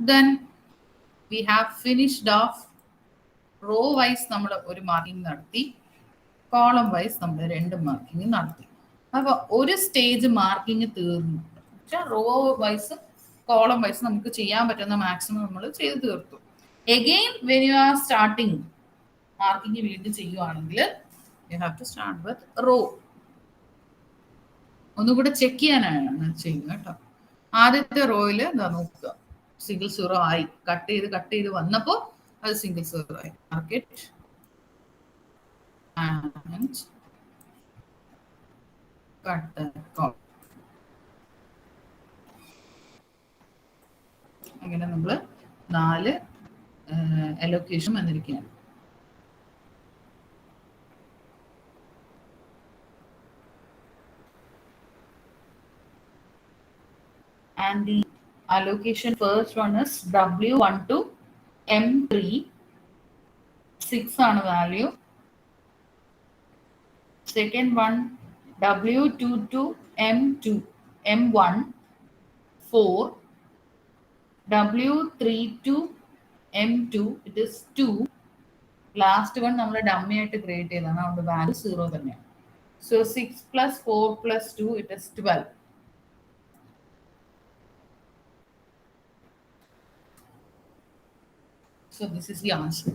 Then we have finished off row wise നമ്മൾ ഒരു marking നടത്തി, column vice നമ്മൾ 2 marking നടത്തി. അപ്പൊ ഒരു സ്റ്റേജ് മാർക്കിംഗ് തീർന്നു. റോ വൈസ് കോളം വൈസ് നമുക്ക് ചെയ്യാൻ പറ്റുന്ന മാക്സിമം നമ്മൾ ചെയ്ത് തീർത്തു. Again when you are starting marking വീണ്ടും ചെയ്യുവാണെങ്കിൽ you have to start with row. ഒന്നുകൂടെ ചെക്ക് ചെയ്യാനാണ് ചെയ്യുന്നത് കേട്ടോ. ആദ്യത്തെ റോയിൽ എന്താ നോക്കുക, സിംഗിൾ സീറോ ആയി, കട്ട് ചെയ്ത് വന്നപ്പോൾ അത് സിംഗിൾ സീറോ ആയി. Market and cut column. അങ്ങനെ നമ്മൾ 4 അലോക്കേഷൻ വന്നിരിക്കുകയാണ്. And the allocation first one is W1 to M3, 6 ആണ് value. Second one W2 to M2, M1, 4. W3 to M2, it is 2. Last one നമ്മൾ dummy ആയിട്ട് create ചെയ്തതാണ്, അതുകൊണ്ട് value 0 തന്നെയാണ്. So 6 plus 4 plus 2, it is 12. So this is the answer.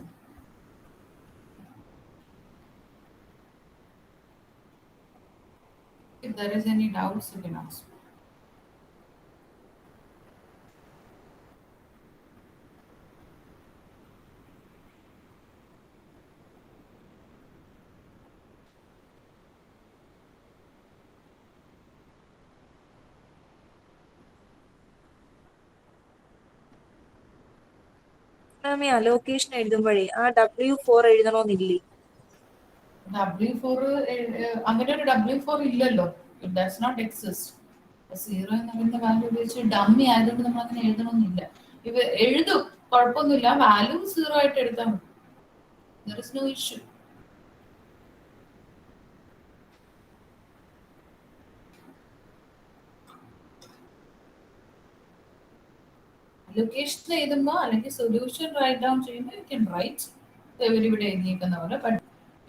If there is any doubts, you can ask. മാം, ഈ allocation എഴുതുമ്പോഴേ ആ W4 എഴുതണമെന്നില്ലേ? W4 അങ്ങനെ ഒരു W4 ഇല്ലല്ലോ, ഇറ്റ് ഡസ് നോട്ട് എക്സിസ്റ്റ്. 0 എന്ന് പറയുന്ന വാല്യൂ ഉപയോഗിച്ച് ഡമ്മി ആയതുകൊണ്ട് നമ്മൾ അങ്ങനെ എഴുതണമെന്നില്ല. ഇവ എഴുതും, കുഴപ്പമൊന്നുമില്ല, വാല്യൂ 0 ആയിട്ട് എടുത്താൽ മതി. There is no issue. Location എഴുതുമ്പോൾ അല്ലെങ്കിൽ സൊല്യൂഷൻ റൈറ്റ് ഡൗൺ ചെയ്യുമ്പോൾ യു ക്യാൻ റൈറ്റ് ഇവിടെ എഴുതിയിരിക്കുന്ന പോലെ. But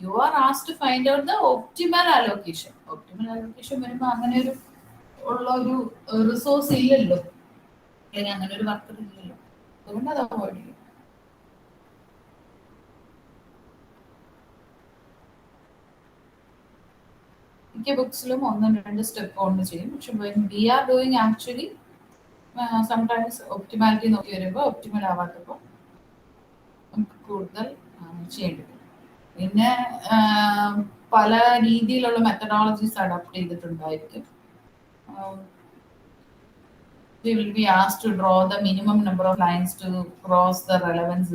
you are asked to find out the optimal allocation. Optimal allocation വരുമ്പോൾ അങ്ങനെ ഒരു റിസോഴ്സ് ഇല്ലല്ലോ, അല്ലെങ്കിൽ അങ്ങനെ ഒരു വർക്കർ ഇല്ലല്ലോ, അതുകൊണ്ട് അത് അവോയ്ഡ് ചെയ്യും. മിക്ക ബുക്സിലും 1-2 സ്റ്റെപ്പ് കൊണ്ട് ചെയ്യും. പക്ഷെ we are doing actually sometimes optimality നോക്കി വരുമ്പോൾ ഒപ്റ്റിമൽ ആവാത്തപ്പോൾ നമുക്ക് കൂടുതൽ ചെയ്യേണ്ടി വരും. പിന്നെ പല രീതിയിലുള്ള മെത്തഡോളജീസ് അഡോപ്റ്റ് ചെയ്തിട്ടുണ്ടായിരിക്കും. We will be asked to draw the minimum number of lines to cross the relevance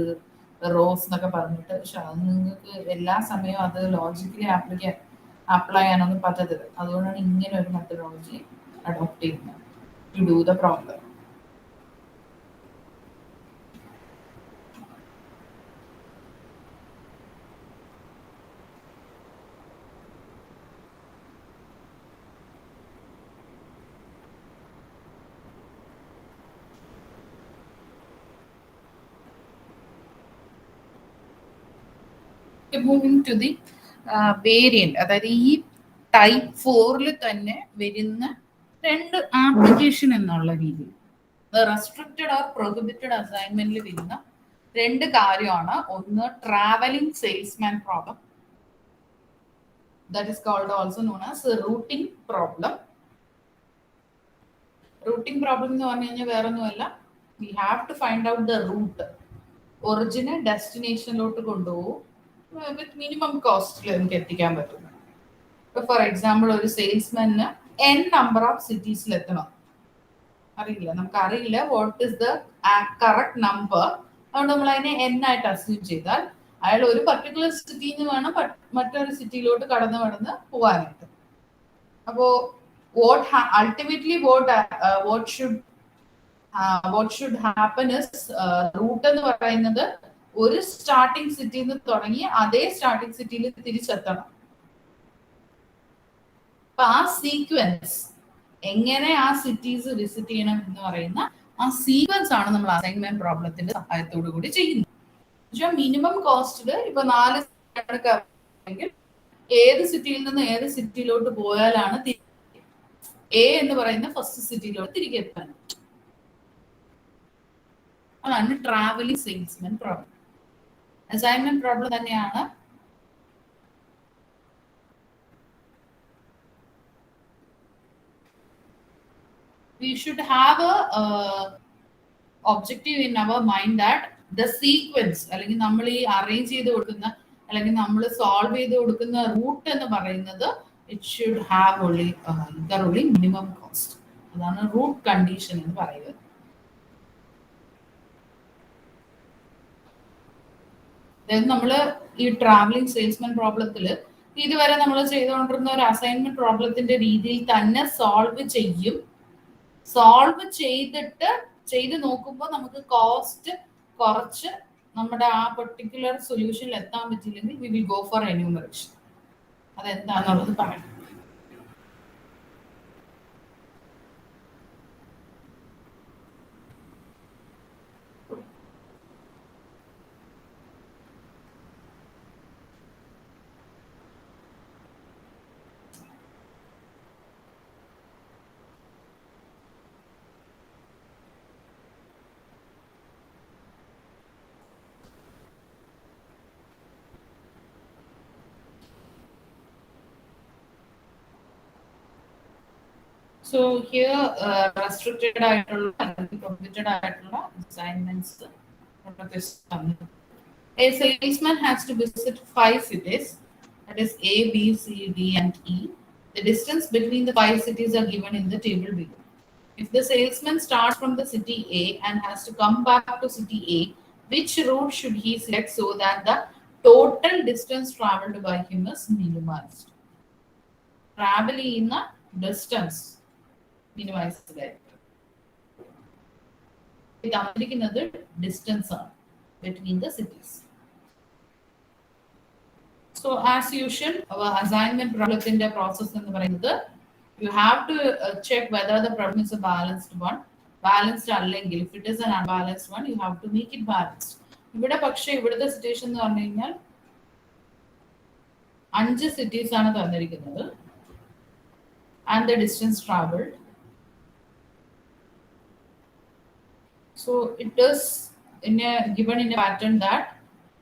rows എന്നൊക്കെ പറഞ്ഞിട്ട്. പക്ഷെ അത് നിങ്ങൾക്ക് എല്ലാ സമയവും അത് ലോജിക്കലി അപ്ലൈ ചെയ്യാനൊന്നും പറ്റത്തില്ല. അതുകൊണ്ടാണ് ഇങ്ങനെ ഒരു മെത്തഡോളജി അഡോപ്റ്റ് ചെയ്യുന്നത് to do the problem. Moving to the variant, അതായത് ഈ ടൈപ്പ് 4 തന്നെ വരുന്ന 2 ആപ്ലിക്കേഷൻ എന്നുള്ള രീതിയിൽ റെസ്ട്രിക്റ്റഡ് ഓർ പ്രൊഹിബിറ്റഡ് അസൈൻമെന്റിൽ വരുന്ന 2 കാര്യമാണ്. ഒന്ന് travelling salesman problem, that is called also known as routing problem. Routing problem എന്ന് പറഞ്ഞു കഴിഞ്ഞാൽ വേറെ ഒന്നുമല്ല, we have to find out the route, ഒറിജിനെ ഡെസ്റ്റിനേഷനിലോട്ട് കൊണ്ടുപോകും, വിത്ത് മിനിമം കോസ്റ്റിൽ എനിക്ക് എത്തിക്കാൻ പറ്റുന്നത്. ഇപ്പൊ ഫോർ എക്സാമ്പിൾ ഒരു സെയിൽസ്മാന് n നമ്പർ ഓഫ് സിറ്റീസിൽ എത്തണം, അറിയില്ല, നമുക്ക് അറിയില്ല what is the correct number. അതുകൊണ്ട് നമ്മൾ അതിനെ n ആയിട്ട് അസ്യൂം ചെയ്താൽ അയാൾ ഒരു പർട്ടിക്കുലർ സിറ്റിയിൽ നിന്ന് വേണം മറ്റൊരു സിറ്റിയിലോട്ട് കടന്ന് പോകാനായിട്ട്. അപ്പോ ultimately what should happen is root എന്ന് പറയുന്നത് ഒരു സ്റ്റാർട്ടിംഗ് സിറ്റിയിൽ നിന്ന് തുടങ്ങി അതേ സ്റ്റാർട്ടിംഗ് സിറ്റിയിൽ തിരിച്ചെത്തണം. അപ്പൊ ആ സീക്വൻസ് എങ്ങനെ ആ സിറ്റീസ് വിസിറ്റ് ചെയ്യണം എന്ന് പറയുന്ന ആ സീക്വൻസ് ആണ് നമ്മൾ അസൈൻമെന്റ് പ്രോബ്ലത്തിന്റെ സഹായത്തോടു കൂടി ചെയ്യുന്നത്. മിനിമം കോസ്റ്റില് ഇപ്പൊ 4 എങ്കിൽ ഏത് സിറ്റിയിൽ നിന്ന് ഏത് സിറ്റിയിലോട്ട് പോയാലാണ് എ എന്ന് പറയുന്ന ഫസ്റ്റ് സിറ്റിയിലോട്ട് തിരികെ എത്താൻ. അതാണ് travelling salesman problem. Assignment problem തന്നെയാണ്. We should have a objective in our mind that the sequence അല്ലെങ്കിൽ നമ്മൾ ഈ അറേഞ്ച് ചെയ്ത് കൊടുക്കുന്ന അല്ലെങ്കിൽ നമ്മൾ സോൾവ് ചെയ്ത് കൊടുക്കുന്ന റൂട്ട് എന്ന് പറയുന്നത് it should have only minimum cost. അതാണ് റൂട്ട് കണ്ടീഷൻ എന്ന് പറയുന്നത്. അതായത് നമ്മൾ ഈ ട്രാവലിംഗ് സെയിൽസ്മാൻ പ്രോബ്ലത്തിൽ ഇതുവരെ നമ്മൾ ചെയ്തുകൊണ്ടിരുന്ന ഒരു അസൈൻമെന്റ് പ്രോബ്ലത്തിന്റെ രീതിയിൽ തന്നെ സോൾവ് ചെയ്യും. സോൾവ് ചെയ്ത് നോക്കുമ്പോൾ നമുക്ക് കോസ്റ്റ് കുറച്ച് നമ്മുടെ ആ പെർട്ടിക്കുലർ സൊല്യൂഷനിൽ എത്താൻ പറ്റില്ലെങ്കിൽ we will go for enumeration. അതെന്താണെന്നുള്ളത് പറയാം. So here restricted ആയിട്ടുള്ള prohibited ആയിട്ടുള്ള assignments. A salesman has to visit 5 cities, that is A, B, C, D and E. The distance between the 5 cities are given in the table below. If the salesman starts from the city A and has to come back to city A, which route should he select so that the total distance traveled by him is minimized? Travel in the distance minimized. It another distance between the cities. So as usual, our assignment problem in the process in the you have to check whether the problem is a balanced one. Balanced അല്ലെങ്കിൽ if it is an unbalanced one, you have to make it balanced. ഇവിടെ പക്ഷേ ഇവിടുത്തെ situation എന്ന് പറഞ്ഞു കഴിഞ്ഞാൽ 5 cities ആണ് തന്നിരിക്കുന്നത് and the distance traveled. So it is given in a pattern that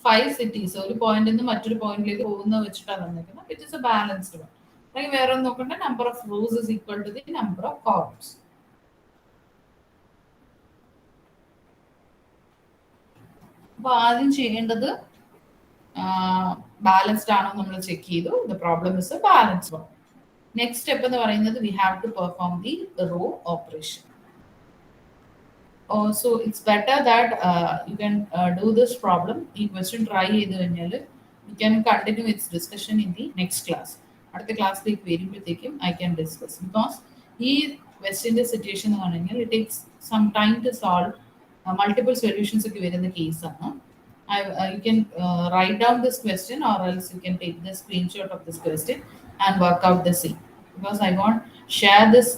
5 cities ഒരു പോയിന്റ് നിന്ന് മറ്റൊരു പോയിന്റിലേക്ക് പോകുന്ന വെച്ചിട്ടാണ് തന്നിരിക്കുന്നത്. It is a balanced one. അല്ലെങ്കിൽ വേറെ ഒന്ന് നോക്കണ്ട, number of rows is equal to the number of columns. അപ്പൊ ആദ്യം ചെയ്യേണ്ടത് ബാലൻസ്ഡ് ആണോ നമ്മൾ ചെക്ക് ചെയ്തു. The problem is a balanced one. Next step എന്ന് പറയുന്നത് we have to perform the row operation. So it's better that you can do this problem. ഈ question try ചെയ്ത് കഴിഞ്ഞാൽ you can continue its discussion in the next class. അടുത്ത ക്ലാസ്സിലേക്ക് വരുമ്പോഴത്തേക്കും I can discuss, because ഈ ക്വസ്റ്റ്യൻ്റെ situation എന്ന് പറഞ്ഞു കഴിഞ്ഞാൽ it takes some time to solve. Multiple solutions ഒക്കെ വരുന്ന കേസാണ്. You can write down this question or else you can take the screenshot of this question and work out the same, because I want share this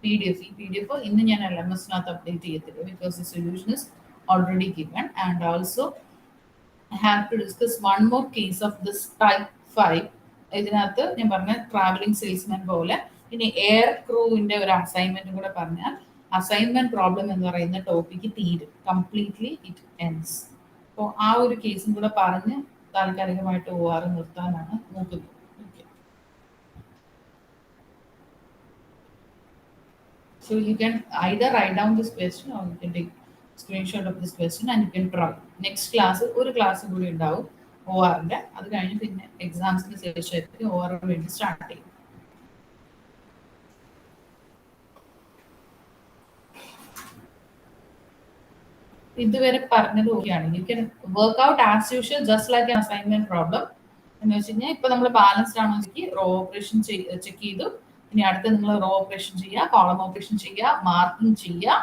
PDF. PDF ഇന്ന് ഞാൻ LMS-നകത്ത് update ചെയ്തിട്ടില്ല because the solution is already given, and also I have to discuss one more case of this type 5. ഇതിനകത്ത് ഞാൻ പറഞ്ഞ travelling salesman പോലെ ഇനി air ക്രൂവിന്റെ ഒരു assignment കൂടെ പറഞ്ഞാൽ അസൈൻമെന്റ് പ്രോബ്ലം എന്ന് പറയുന്ന ടോപ്പിക്ക് തീരും, കംപ്ലീറ്റ്ലി ഇറ്റ് എൻഡ്സ്. അപ്പോൾ ആ ഒരു കേസും കൂടെ പറഞ്ഞ് താൽക്കാലികമായിട്ട് OR നിർത്താനാണ് നോക്കുന്നത്. So you can either write down this question or you can take screenshot of this question and you can try. Next class ഒരു ക്ലാസ് കൂടി ഉണ്ടാവും. OR-ന്റെ. അത് കഴിഞ്ഞ് പിന്നെ എക്സാംസിന് ശേഷമായിരിക്കും OR വേണ്ടി സ്റ്റാർട്ട് ചെയ്യും. ഇതുവരെ പറഞ്ഞത് ഓക്കെയാണ്. You can work out as usual just like an assignment problem. എന്ന് വെച്ച് കഴിഞ്ഞാൽ ഇപ്പൊ നമ്മൾ ബാലൻസ്ഡ് ആണോ റോ ഓപ്പറേഷൻ ചെക്ക് ചെയ്തു. ഇനി അടുത്ത് നിങ്ങൾ റോ ഓപ്പറേഷൻ ചെയ്യുക, കോളം ഓപ്പറേഷൻ ചെയ്യുക, മാർക്കിംഗ് ചെയ്യുക,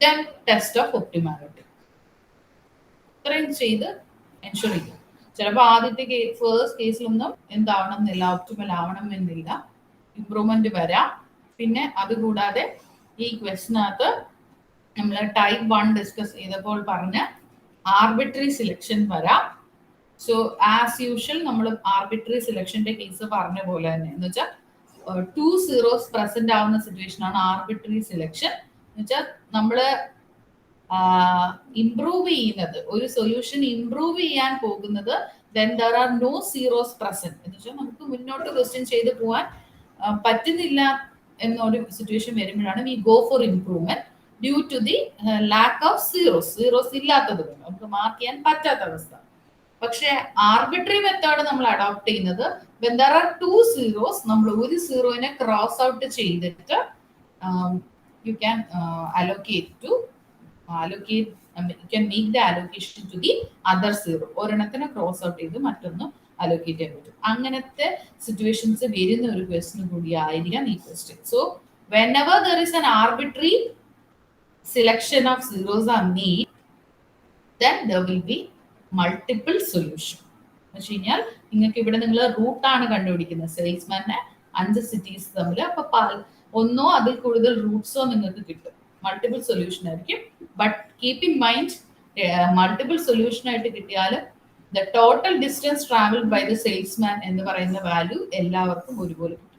ദെൻ ടെസ്റ്റ് ഓഫ് ഒപ്റ്റിമാലിറ്റി. ഇത്രയും ചെയ്ത് എൻഷുർ ചെയ്യുക. ചിലപ്പോൾ ആദ്യത്തെ ഫേസ്റ്റ് കേസിലൊന്നും എന്താവണം എന്നില്ല, ഒപ്റ്റിമൽ ആവണം എന്നില്ല, ഇംപ്രൂവ്മെന്റ് വരാം. പിന്നെ അതുകൂടാതെ ഈ ക്വസ്റ്റിനകത്ത് നമ്മൾ ടൈപ്പ് 1 ഡിസ്കസ് ചെയ്തപ്പോൾ പറഞ്ഞ ആർബിട്രറി സിലക്ഷൻ വരാം. സോ ആസ് യൂഷ്വൽ നമ്മൾ ആർബിട്രറി സിലക്ഷന്റെ കേസ് പറഞ്ഞ പോലെ തന്നെ എന്ന് വെച്ചാൽ 2 zeros പ്രസന്റ് ആവുന്ന സിറ്റുവേഷൻ ആണ് ആർബിട്രറി സിലക്ഷൻ. എന്ന് വെച്ചാൽ നമ്മള് ഇംപ്രൂവ് ചെയ്യുന്നത്, ഒരു സൊല്യൂഷൻ ഇംപ്രൂവ് ചെയ്യാൻ പോകുന്നത് then there are no zeros present. എന്ന് വെച്ചാൽ നമുക്ക് മുന്നോട്ട് ക്വസ്റ്റ്യൻ ചെയ്ത് പോകാൻ പറ്റുന്നില്ല എന്നൊരു സിറ്റുവേഷൻ വരുമ്പോഴാണ് we go for improvement due to the lack of zeros ഇല്ലാത്തത് കൊണ്ട് നമുക്ക് മാർക്ക് ചെയ്യാൻ പറ്റാത്ത അവസ്ഥ. പക്ഷെ ആർബിട്രറി മെത്തേഡ് നമ്മൾ അഡോപ്റ്റ് ചെയ്യുന്നത് when there are 2 zeros, നമ്മൾ ഒരു സീറോനെ ക്രോസ് ഔട്ട് ചെയ്തിട്ട് you can you can make the allocation to the other zero. ഒരെണ്ണത്തിനെ ക്രോസ് ഔട്ട് ചെയ്ത് മറ്റൊന്ന് അലോക്കേറ്റ് ചെയ്യാൻ പറ്റും. അങ്ങനത്തെ സിറ്റുവേഷൻസ് വരുന്ന ഒരു ക്വസ്റ്റ്യൻ കൂടി ആയിരിക്കാം ഈ question. So whenever there is an arbitrary selection of zeros are made, then there will be multiple solution. എന്ന് വെച്ച് കഴിഞ്ഞാൽ നിങ്ങൾക്ക് ഇവിടെ നിങ്ങൾ റൂട്ടാണ് കണ്ടുപിടിക്കുന്നത്, സെയിൽസ്മാന്റെ 5 cities തമ്മിൽ. അപ്പൊ ഒന്നോ അതിൽ കൂടുതൽ റൂട്ട്സോ നിങ്ങൾക്ക് കിട്ടും. മൾട്ടിപ്പിൾ സൊല്യൂഷൻ ആയിരിക്കും. But keep in mind, multiple solution ആയിട്ട് കിട്ടിയാൽ the total distance travelled by the salesman എന്ന് പറയുന്ന വാല്യൂ എല്ലാവർക്കും ഒരുപോലെ കിട്ടും.